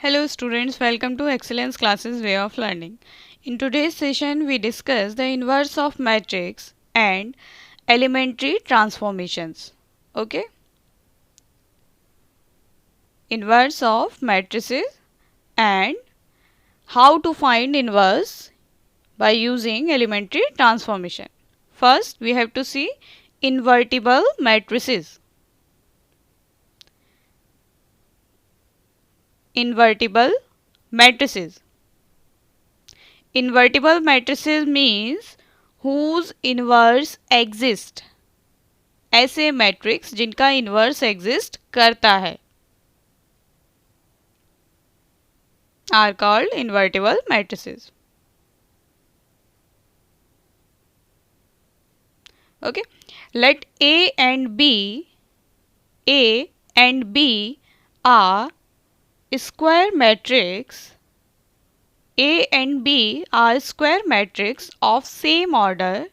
Hello students, welcome to Excellence Classes Way of Learning. In today's session, we discuss the inverse of matrix and elementary transformations. Okay? Inverse of matrices and how to find inverse by using elementary transformation. First, we have to see invertible matrices. Invertible matrices. Invertible matrices means whose inverse exist. ऐसे matrix जिनका inverse exist करता है are called invertible matrices. Okay, let A and B are square matrix. A and B are square matrix of same order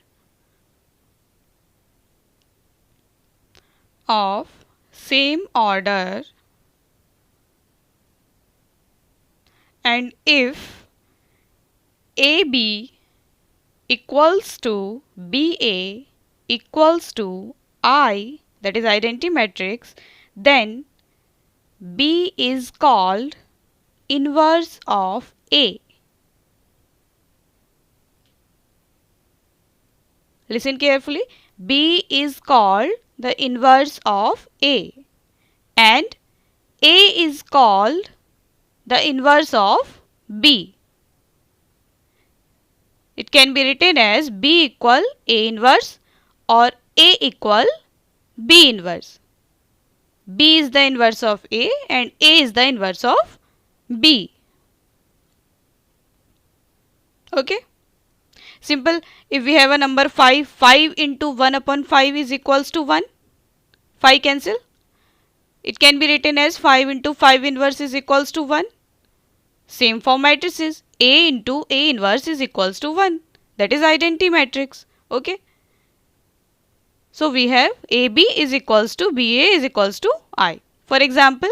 and if AB equals to BA equals to I, that is identity matrix, then B is called inverse of A. Listen carefully. B is called the inverse of A and A is called the inverse of B. It can be written as B equal A inverse or A equal B inverse. B is the inverse of A and A is the inverse of B. Okay? Simple. If we have a number 5, 5 into 1 upon 5 is equals to 1. 5 cancel. It can be written as 5 into 5 inverse is equals to 1. Same for matrices. A into A inverse is equals to 1. That is identity matrix. Okay. So we have AB is equals to BA is equals to I. For example,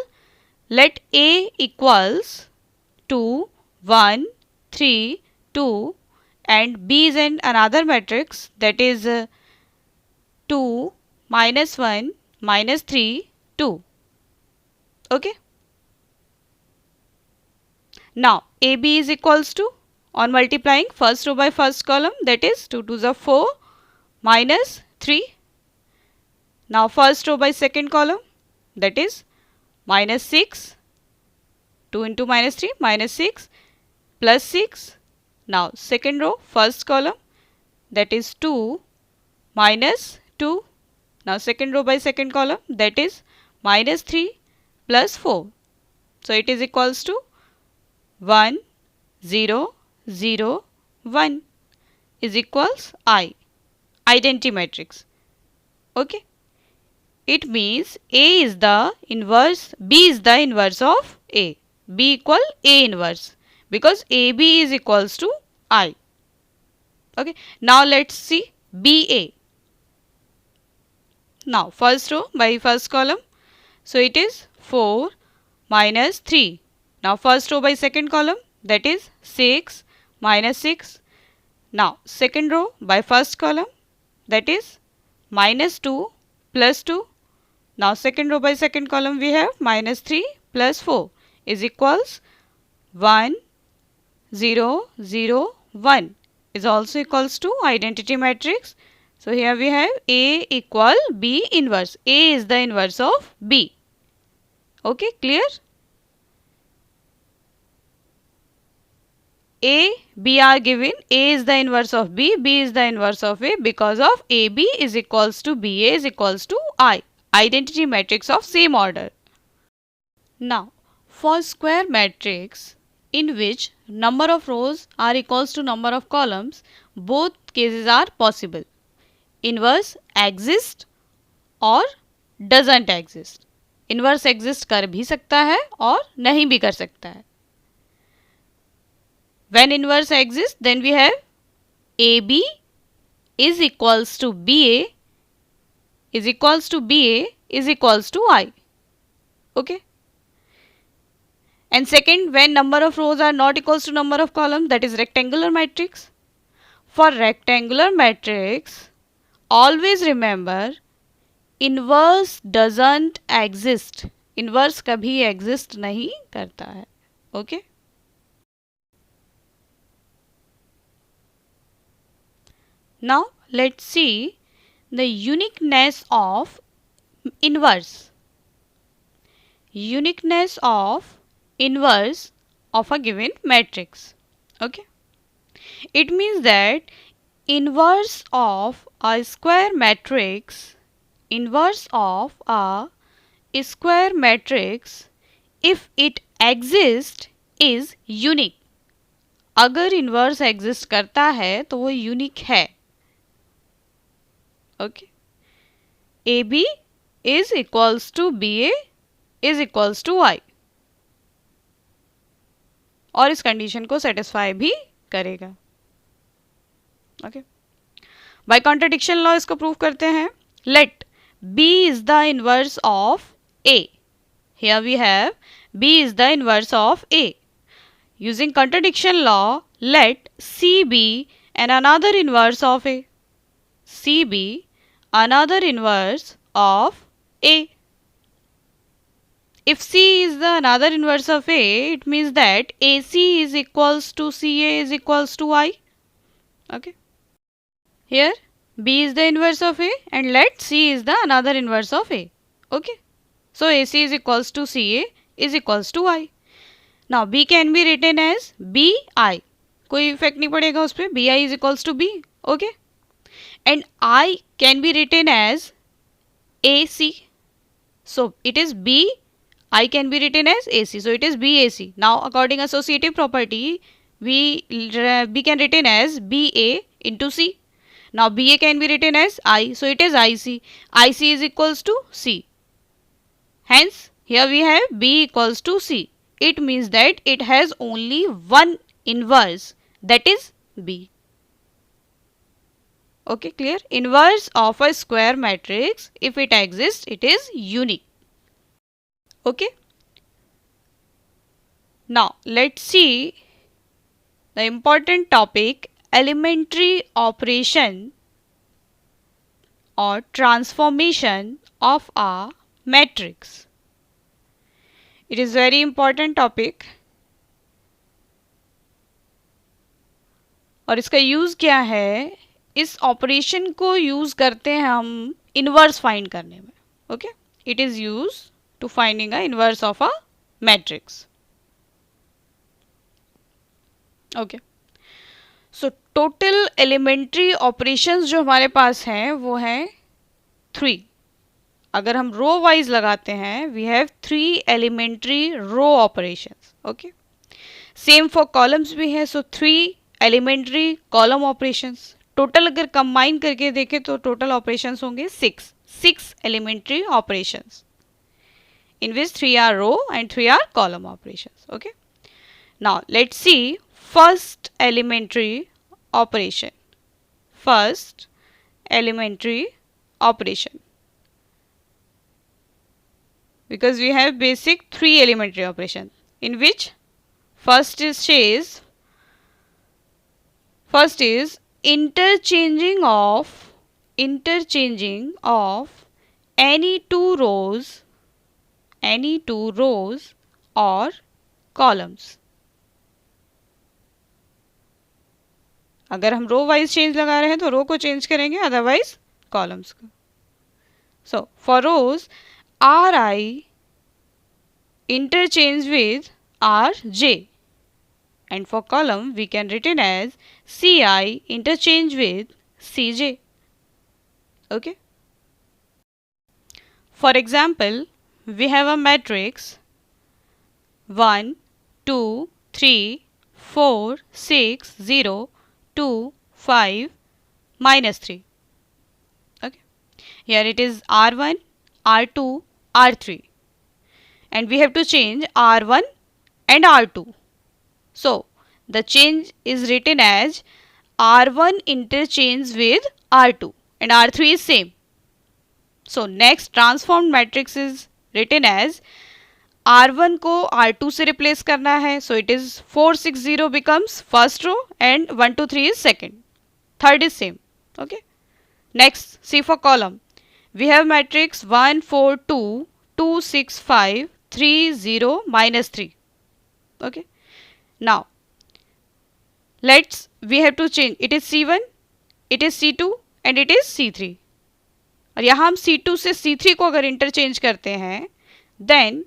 let A equals 2, 1, 3, 2 and B is in another matrix that is 2, minus 1, minus 3, 2. Okay. Now AB is equals to, on multiplying first row by first column, that is 2 2s are 4 minus 3. Now first row by second column, that is minus 6, 2 into minus 3 minus 6 plus 6. Now second row first column, that is 2 minus 2. Now second row by second column, that is minus 3 plus 4. So it is equals to 1 0 0 1 is equals I, identity matrix. Okay. It means A is the inverse, B is the inverse of A. B equal A inverse because AB is equals to I. Okay. Now let's see BA. Now first row by first column. So it is 4 minus 3. Now first row by second column, that is 6 minus 6. Now second row by first column, that is minus 2 plus 2. Now second row by second column we have minus 3 plus 4 is equals 1 0 0 1 is also equals to identity matrix. So here we have A equal B inverse. A is the inverse of B. Okay, clear? A, B are given. A is the inverse of B. B is the inverse of A because of AB is equals to BA is equals to I. Identity matrix of same order. Now, for square matrix in which number of rows are equals to number of columns, both cases are possible. Inverse exists or doesn't exist. Inverse exist कर भी सकता है और नहीं भी कर सकता है. When inverse exists, then we have AB is equals to BA is equals to BA is equals to I. Okay. And second, when number of rows are not equals to number of columns, that is rectangular matrix. For rectangular matrix, always remember inverse doesn't exist. Inverse कभी exist नहीं करता है. Okay? Now let's see the uniqueness of inverse. Uniqueness of inverse of a given matrix. Okay? It means that inverse of a square matrix, inverse of a square matrix, if it exists, is unique. अगर inverse exist करता है तो वो unique है. Okay, A B is equals to B A is equals to I, और इस condition को satisfy भी करेगा. ओके, बाय कॉन्ट्रडिक्शन लॉ इसको प्रूव करते हैं. Let B is the inverse of A. Here we have B is the inverse of A. Using contradiction law, let C be another inverse of A. C be another inverse of A. If C is the another inverse of A, it means that AC is equals to CA is equals to I. Okay. Here B is the inverse of A and let C is the another inverse of A. Okay. So AC is equals to CA is equals to I. Now B can be written as BI. कोई effect नहीं पड़ेगा उस पर. BI is equals to B. Okay. And I can be written as AC. So it is B. I can be written as AC. So it is BAC. Now according associative property, B can written as BA into C. Now BA can be written as I. So it is IC. IC is equals to C. Hence here we have B equals to C. It means that it has only one inverse, that is B. Okay, clear? Inverse of a square matrix, if it exists, it is unique. Okay. Now let's see the important topic, elementary operation or transformation of a matrix. It is very important topic. और इसका use क्या है? इस operation को use करते हैं हम inverse find करने में. Okay, it is use to finding a inverse of a matrix. Okay, so total elementary operations जो हमारे पास हैं वो हैं 3. अगर हम रो वाइज लगाते हैं, we have 3 elementary row operations. Okay, same for columns भी है. So 3 elementary column operations. Total अगर कंबाइन करके देखें तो टोटल ऑपरेशंस होंगे 6 elementary operations, in which 3 are row and 3 are column operations. Okay, now let's see first elementary operation. First elementary operation, because we have basic 3 elementary operations, in which first is interchanging of any two rows or columns. अगर हम row wise change लगा रहे हैं तो रो को change करेंगे, otherwise columns को. So for rows Ri interchange with Rj, and for column we can written as Ci interchange with Cj. Okay. For example, we have a matrix 1 2 3 4 6 0 2 5 -3. Okay. Here it is R1, R2, R3, and we have to change R1 and R2. So the change is written as R1 interchange with R2 and R3 is same. So next transformed matrix is written as R1 को R2 से replace करना है, so it is 460 becomes first row and 1 2 3 is second, third is same. Okay, next see for column. We have matrix 1 4 2 2 6 5 3 0 minus 3. Okay, now we have to change. It is C1, it is C2 and it is C3. और यहाँ हम C2 से C3 को अगर interchange करते हैं, then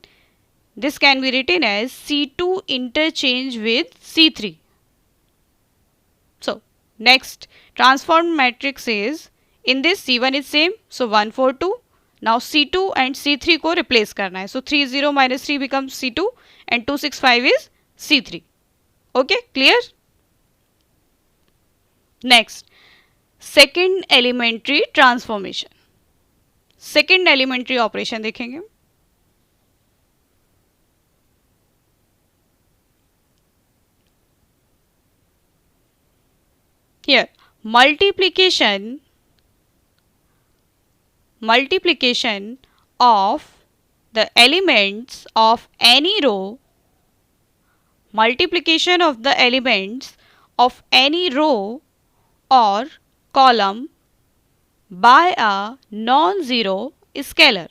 this can be written as C2 interchange with C3. So next transformed matrix is, in this C1 is same, so 1 4 2. Now C2 and C3 को replace करना है, so 3 0 minus 3 becomes C2 and 2 6 5 is C3. Okay, clear? Next, second elementary transformation. Second elementary operation देखेंगे. Here multiplication of the elements of any row, multiplication of the elements of any row or column by a non-zero scalar.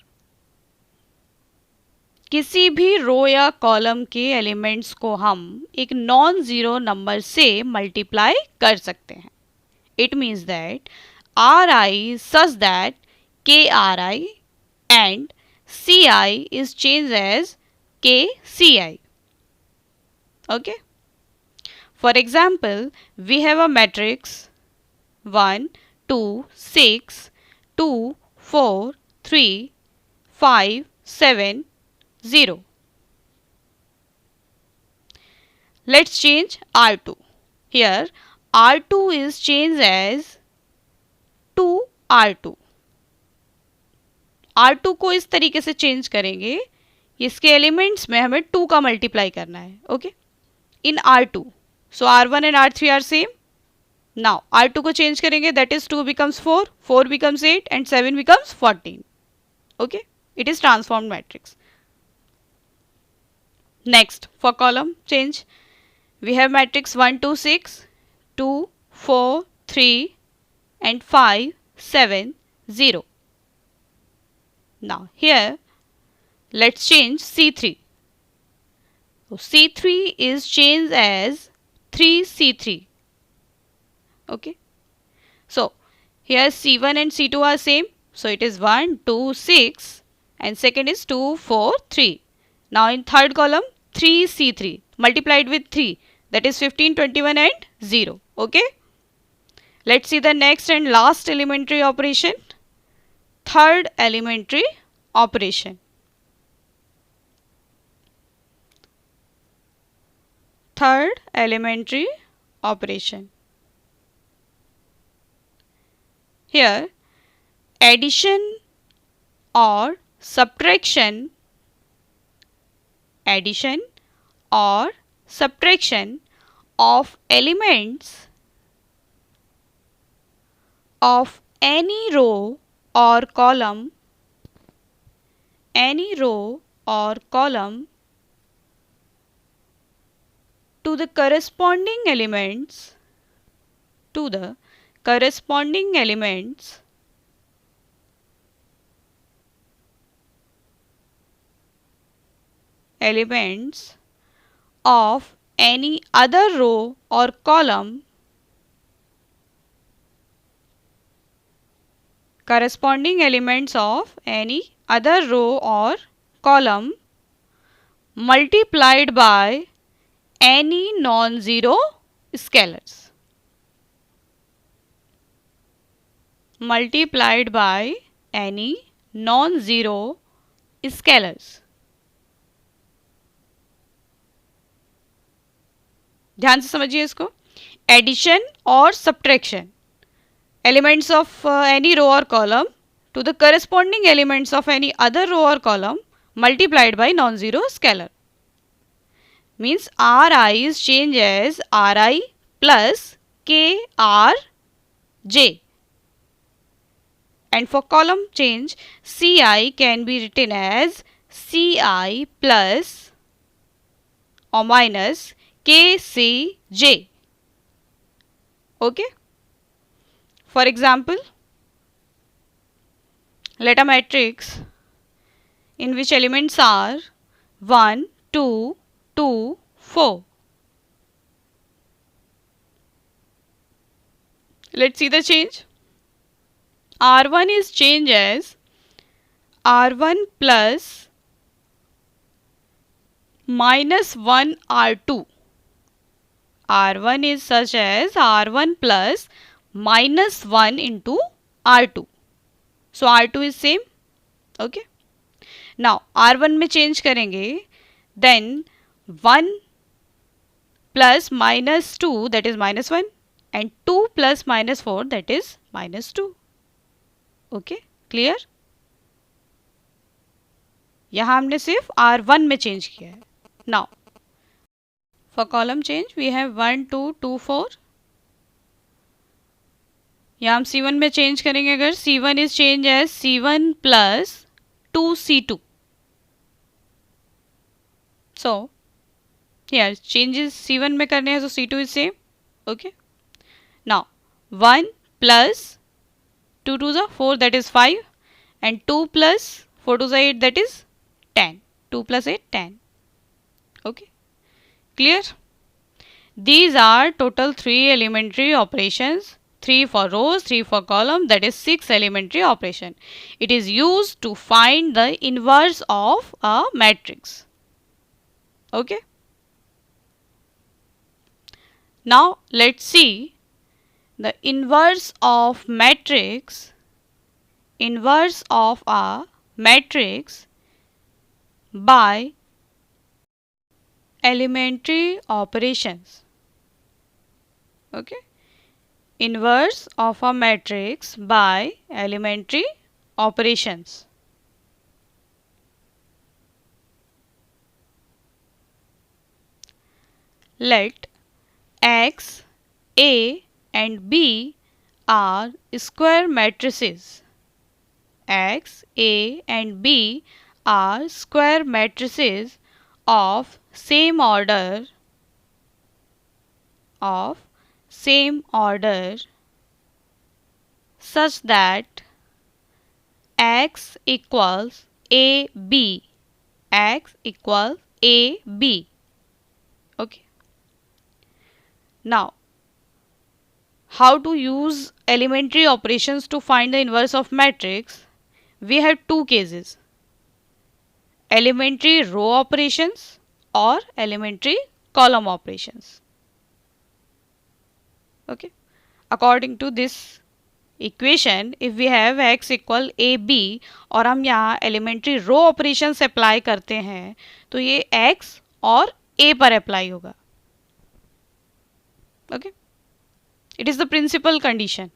किसी भी रो या column के elements को हम एक non zero number से multiply कर सकते हैं. It means that Ri such that KRI and CI is changed as KCI. Okay. For example, we have a matrix 1 2 6 2 4 3 5 7 0. Let's change R2. Here R2 is changed as 2R2. R2 को इस तरीके से change करेंगे, इसके elements में हमें 2 का multiply करना है. Okay, in R2. So R1 and R3 are same. Now R2 को चेंज करेंगे, दैट इज 2 बिकम्स 4, 4 बिकम्स 8 एंड 7 becomes 14. Okay, it is transformed matrix. Next for column change, we have matrix 1 2 6 2 4 3 and 5 7 0. Now here let's change C3. So C3 is changed as 3C3. Okay, so here C1 and C2 are same, so it is 1 2 6 and second is 2 4 3. Now in third column 3C3 multiplied with 3, that is 15 21 and 0. Okay, let's see the next and last elementary operation, third elementary operation. Third elementary operation. Here addition or subtraction of elements of any row or column to the corresponding elements of any other row or column corresponding elements of any other row or column multiplied by any non-zero scalars. Multiplied by any non-zero scalars. ध्यान से समझिए इसको. Addition और subtraction elements of any row or column to the corresponding elements of any other row or column multiplied by non-zero scalar. Means Ri is changed as Ri plus Krj. And for column change, Ci can be written as Ci plus or minus Kcj. Okay. For example, let a matrix in which elements are 1, 2, 2, 4. Let's see the change. R1 is changed as R1 plus minus 1 R2. R1 is such as R1 plus minus 1 into R2. So R2 is same. Okay. Now R1 में change करेंगे, then 1 plus minus 2 that is minus 1 and 2 plus minus 4 that is minus 2. Okay, clear? यहाँ हमने सिर्फ R1 में change किया है. Now for column change we have 1, 2, 2, 4. यहाँ हम C1 में change करेंगे अगर C1 is changed as C1 plus 2C2. So here changes C1 में करने हैं so C2 is same. Okay. Now 1 plus 2 to the 4 that is 5 and 2 plus 4 to the 8 that is 10. 2 plus 8 10. Okay. Clear? These are total 3 elementary operations. 3 for rows, 3 for column, that is 6 elementary operation. It is used to find the inverse of a matrix. Okay. Now let's see the inverse of matrix, inverse of a matrix by elementary operations. Okay. Inverse of a matrix by elementary operations. Let X, A and B are square matrices. X, A and B are square matrices of same order such that X equals AB. X equals AB. Okay. Now, how to use elementary operations to find the inverse of matrix? We have two cases. Elementary row operations or elementary column operations. Okay. According to this equation, if we have x equal AB और हम यहाँ elementary row operations apply करते हैं तो ये x और A पर apply होगा. Okay. It is the principal condition.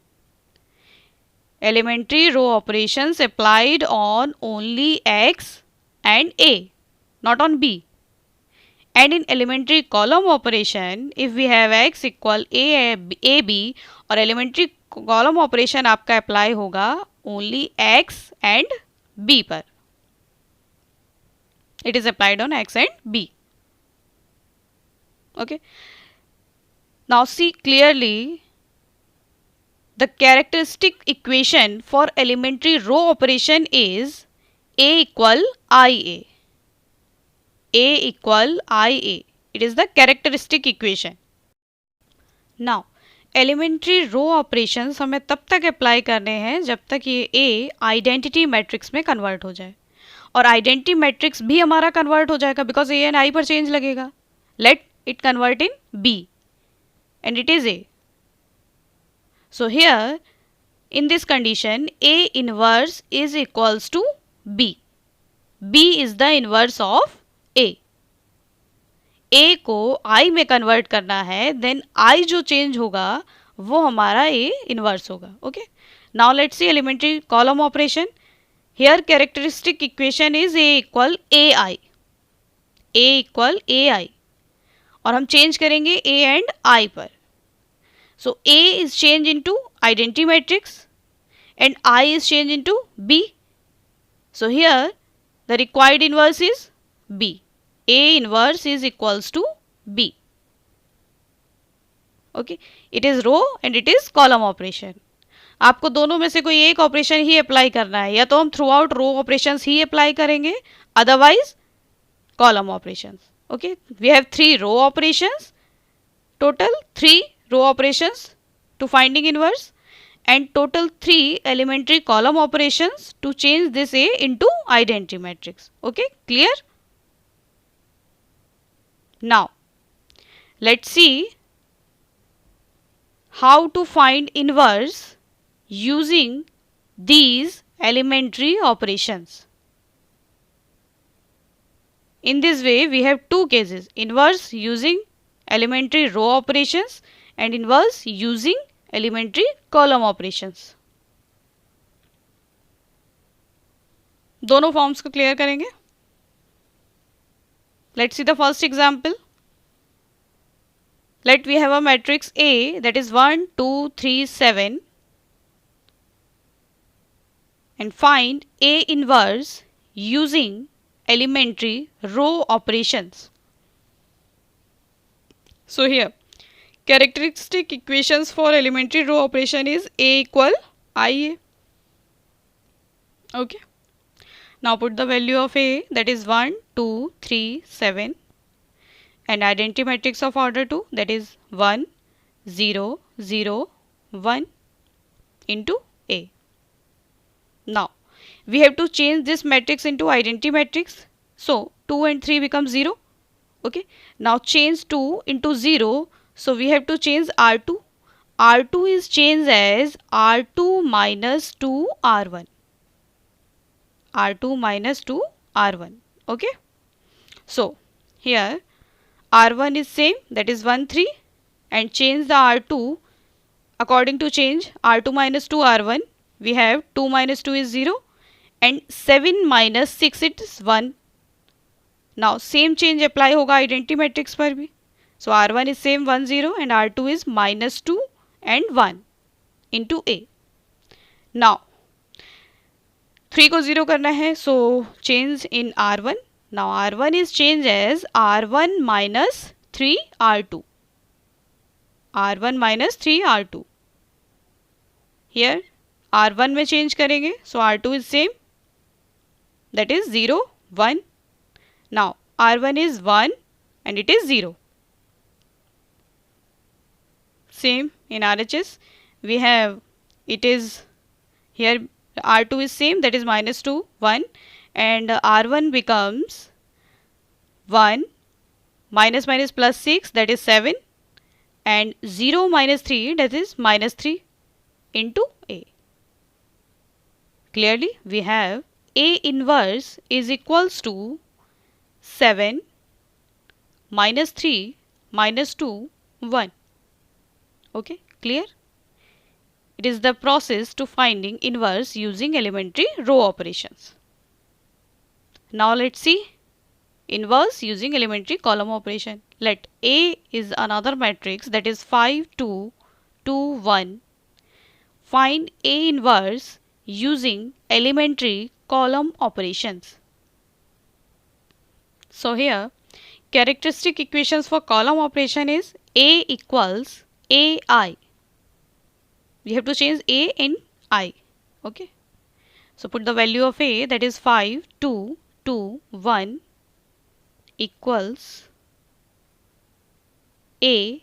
Elementary row operations applied on only x and A, not on B. And in elementary column operation, if we have x equal AB और elementary column operation आपका apply होगा only x and B पर. It is applied on x and B. Okay. Now see clearly the characteristic equation for elementary row operation is A equal IA. A equal IA. It is the characteristic equation. Now elementary row operations हमें तब तक apply करने हैं जब तक ये A identity matrix में convert हो जाए और आइडेंटिटी मैट्रिक्स भी हमारा कन्वर्ट हो जाएगा बिकॉज A एंड I पर चेंज लगेगा. Let it convert in B and it is A. So here in this condition A inverse is equals to B. B is the inverse of A. A को I में convert करना है then I जो change होगा वो हमारा A inverse होगा. Okay. Now let's see elementary column operation. Here characteristic equation is A equal AI. A equal AI और हम चेंज करेंगे A एंड I पर. So A is changed into identity matrix and I is changed into B. So here The required inverse is B. A inverse is equals to B. Okay, it is row and it is column operation. आपको दोनों में से कोई एक operation ही apply करना है, या तो हम थ्रू आउट रो ऑपरेशंस ही अप्लाई करेंगे, otherwise column operations. Okay, we have 3 row operations, total 3 row operations to finding inverse and total 3 elementary column operations to change this A into identity matrix. Okay, clear? Now let's see how to find inverse using these elementary operations. In this way we have two cases: inverse using elementary row operations and inverse using elementary column operations. दोनों forms को clear करेंगे. Let's see the first example. Let we have a matrix A that is 1, 2, 3, 7 and find A inverse using elementary row operations. So here characteristic equations for elementary row operation is A equal IA. Okay. Now put the value of A, that is 1, 2, 3, 7 and identity matrix of order 2, that is 1, 0, 0, 1 into A. Now we have to change this matrix into identity matrix. So 2 and 3 become 0. Okay. Now change 2 into 0. So we have to change R2. R2 is changed as R2 minus 2 R1. R2 minus 2 R1. Okay. So here R1 is same, that is 1, 3 and change the R2 according to change R2 minus 2 R1. We have 2 minus 2 is 0 and 7 minus 6 it is 1. Now same change apply होगा identity matrix पर भी. So R1 is same 1, 0 and R2 is minus 2 and 1 into A. Now 3 को 0 करना है, so change in R1. Now R1 is changed as R1 minus 3 R2. R1 minus 3 R2. Here R1 में change करेंगे, so R2 is same, that is 0, 1. Now R1 is 1 and it is 0. Same in RHS we have, it is here R2 is same, that is minus 2, 1 and R1 becomes 1 minus minus plus 6, that is 7 and 0 minus 3, that is minus 3 into A. Clearly we have A inverse is equals to 7 minus 3 minus 2 1. Okay, clear? It is the process to finding inverse using elementary row operations. Now let's see inverse using elementary column operation. Let A is another matrix, that is 5, 2, 2, 1. Find A inverse using elementary column operations. So here characteristic equations for column operation is A equals AI. We have to change A in I. Okay. So put the value of A, that is 5, 2, 2, 1 equals A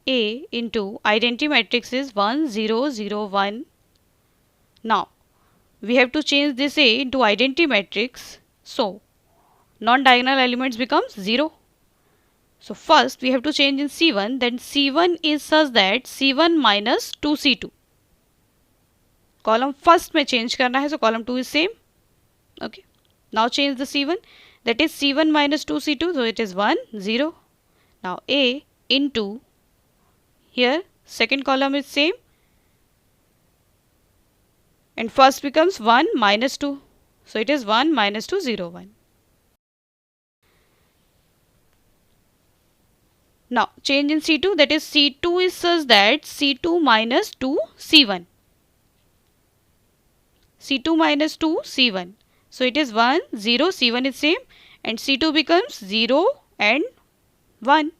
into identity matrix is 1, 0, 0, 1. Now we have to change this A into identity matrix. So non-diagonal elements becomes 0. So first we have to change in C1, then C1 is such that C1 minus 2C2. Column first में change करना है, so column 2 is same. Okay. Now change the C1, that is C1 minus 2C2, so it is 1, 0. Now A into, here second column is same and first becomes 1 minus 2. So it is 1 minus 2, 0, 1. Now change in C2, that is C2 is such that C2 minus 2 C1. C2 minus 2, C1. So it is 1, 0, C1 is same and C2 becomes 0 and 1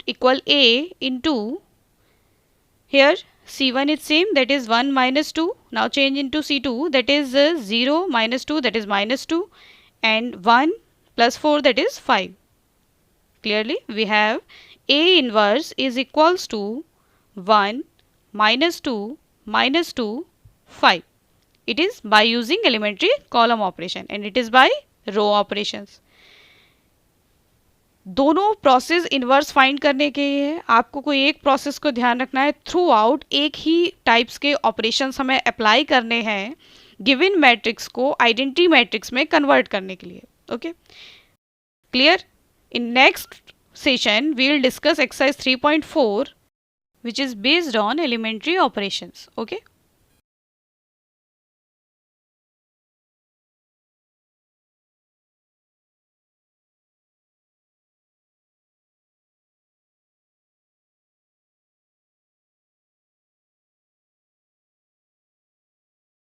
equal A into, here C1 is same, that is 1 minus 2. Now change into C2, that is 0 minus 2, that is minus 2 and 1 plus 4, that is 5. Clearly we have A inverse is equals to 1 minus 2 minus 2 5. It is by using elementary column operation and it is by row operations. दोनों process inverse find करने के है, आपको कोई एक process को ध्यान रखना है, थ्रू आउट एक ही टाइप्स के ऑपरेशंस हमें अप्लाई करने हैं गिवन मैट्रिक्स को आइडेंटिटी मैट्रिक्स में कन्वर्ट करने के लिए. Okay, clear? In next session we will discuss exercise 3.4 which is based on elementary operations. Okay.